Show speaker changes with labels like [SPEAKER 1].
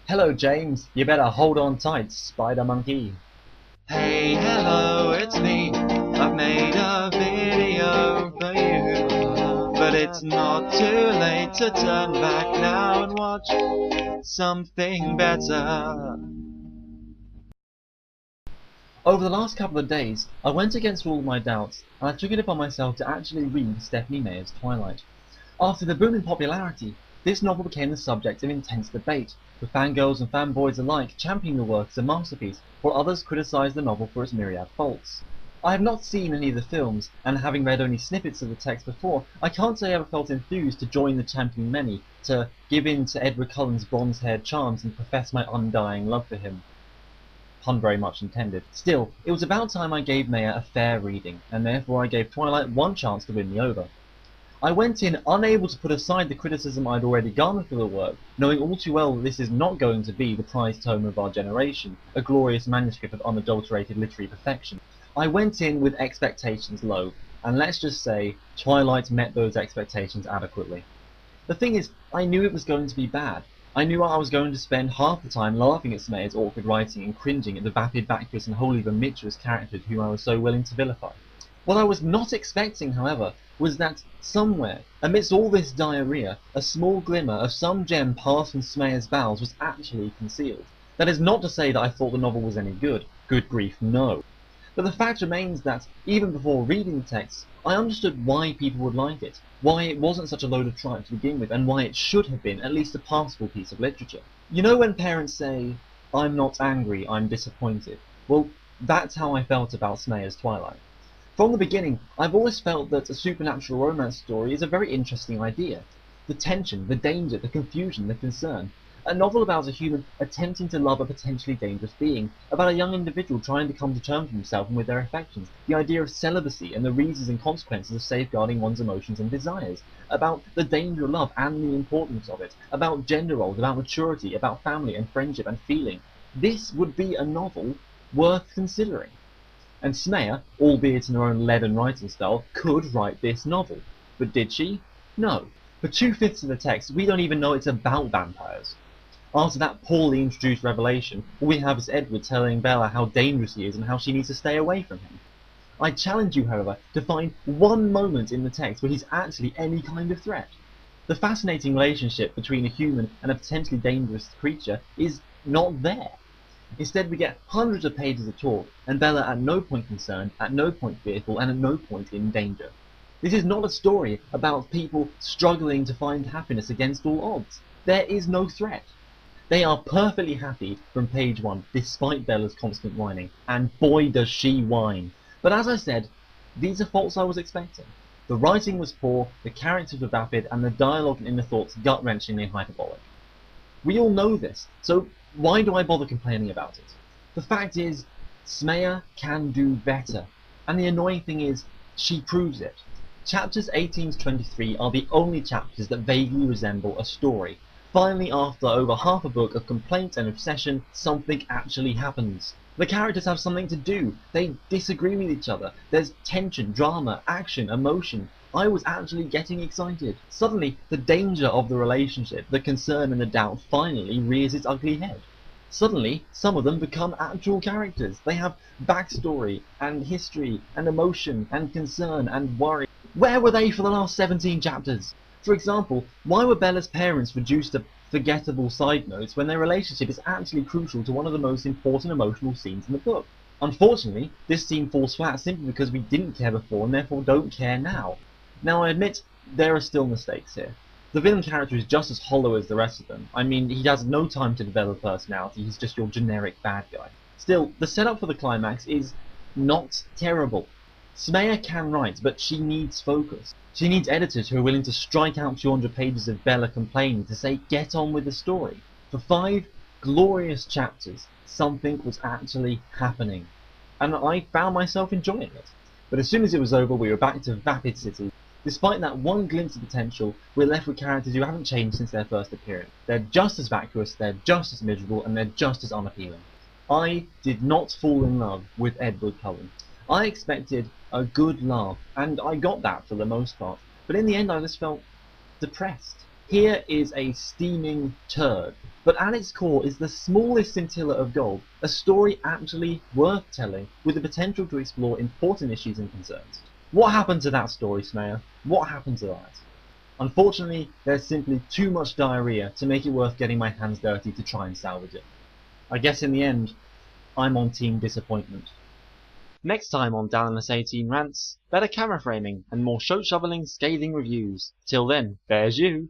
[SPEAKER 1] Hello, James. You better hold on tight, Spider Monkey.
[SPEAKER 2] Hey, hello, it's me. I've made a video for you, but it's not too late to turn back now and watch something better.
[SPEAKER 1] Over the last couple of days, I went against all of my doubts, and I took it upon myself to actually read Stephanie Meyer's Twilight. After the boom in popularity, this novel became the subject of intense debate, with fangirls and fanboys alike championing the work as a masterpiece, while others criticised the novel for its myriad faults. I have not seen any of the films, and having read only snippets of the text before, I can't say I ever felt enthused to join the championing many, to give in to Edward Cullen's bronze-haired charms and profess my undying love for him. Pun very much intended. Still, it was about time I gave Meyer a fair reading, and therefore I gave Twilight one chance to win me over. I went in unable to put aside the criticism I'd already garnered for the work, knowing all too well that this is not going to be the prized tome of our generation, a glorious manuscript of unadulterated literary perfection. I went in with expectations low, and let's just say, Twilight met those expectations adequately. The thing is, I knew it was going to be bad. I knew I was going to spend half the time laughing at Smeyer's awkward writing and cringing at the vapid, vacuous and wholly vermiculous characters whom I was so willing to vilify. What I was not expecting, however, was that somewhere, amidst all this diarrhea, a small glimmer of some gem passed from Smeyer's bowels was actually concealed. That is not to say that I thought the novel was any good. Good grief, no. But the fact remains that, even before reading the text, I understood why people would like it, why it wasn't such a load of tripe to begin with, and why it should have been at least a passable piece of literature. You know when parents say, "I'm not angry, I'm disappointed"? Well, that's how I felt about Smeyer's Twilight. From the beginning, I've always felt that a supernatural romance story is a very interesting idea. The tension, the danger, the confusion, the concern. A novel about a human attempting to love a potentially dangerous being, about a young individual trying to come to terms with himself and with their affections, the idea of celibacy and the reasons and consequences of safeguarding one's emotions and desires, about the danger of love and the importance of it, about gender roles, about maturity, about family and friendship and feeling. This would be a novel worth considering. And Smeyer, albeit in her own leaden writing style, could write this novel. But did she? No. For 2/5 of the text, we don't even know it's about vampires. After that poorly introduced revelation, all we have is Edward telling Bella how dangerous he is and how she needs to stay away from him. I challenge you, however, to find one moment in the text where he's actually any kind of threat. The fascinating relationship between a human and a potentially dangerous creature is not there. Instead, we get hundreds of pages of talk, and Bella at no point concerned, at no point fearful, and at no point in danger. This is not a story about people struggling to find happiness against all odds. There is no threat. They are perfectly happy from page 1, despite Bella's constant whining, and boy does she whine. But as I said, these are faults I was expecting. The writing was poor, the characters were vapid, and the dialogue and inner thoughts gut-wrenchingly hyperbolic. We all know this, so why do I bother complaining about it? The fact is, Smeyer can do better, and the annoying thing is, she proves it. Chapters 18 to 23 are the only chapters that vaguely resemble a story. Finally, after over half a book of complaint and obsession, something actually happens. The characters have something to do, they disagree with each other, there's tension, drama, action, emotion. I was actually getting excited. Suddenly, the danger of the relationship, the concern and the doubt finally rears its ugly head. Suddenly, some of them become actual characters. They have backstory, and history, and emotion, and concern, and worry. Where were they for the last 17 chapters? For example, why were Bella's parents reduced to forgettable side notes when their relationship is actually crucial to one of the most important emotional scenes in the book? Unfortunately, this scene falls flat simply because we didn't care before and therefore don't care now. Now, I admit, there are still mistakes here. The villain character is just as hollow as the rest of them. I mean, he has no time to develop a personality, he's just your generic bad guy. Still, the setup for the climax is not terrible. Smeyer can write, but she needs focus. She needs editors who are willing to strike out 200 pages of Bella complaining to say, get on with the story. For 5 glorious chapters, something was actually happening. And I found myself enjoying it. But as soon as it was over, we were back to Vapid City. Despite that one glimpse of potential, we're left with characters who haven't changed since their first appearance. They're just as vacuous, they're just as miserable, and they're just as unappealing. I did not fall in love with Edward Cullen. I expected a good laugh, and I got that for the most part, but in the end I just felt depressed. Here is a steaming turd, but at its core is the smallest scintilla of gold, a story actually worth telling, with the potential to explore important issues and concerns. What happened to that story, Meyer? What happened to that? Unfortunately, there's simply too much diarrhea to make it worth getting my hands dirty to try and salvage it. I guess in the end, I'm on team disappointment. Next time on Dallas 18 Rants, better camera framing and more show shoveling scathing reviews. Till then, there's you!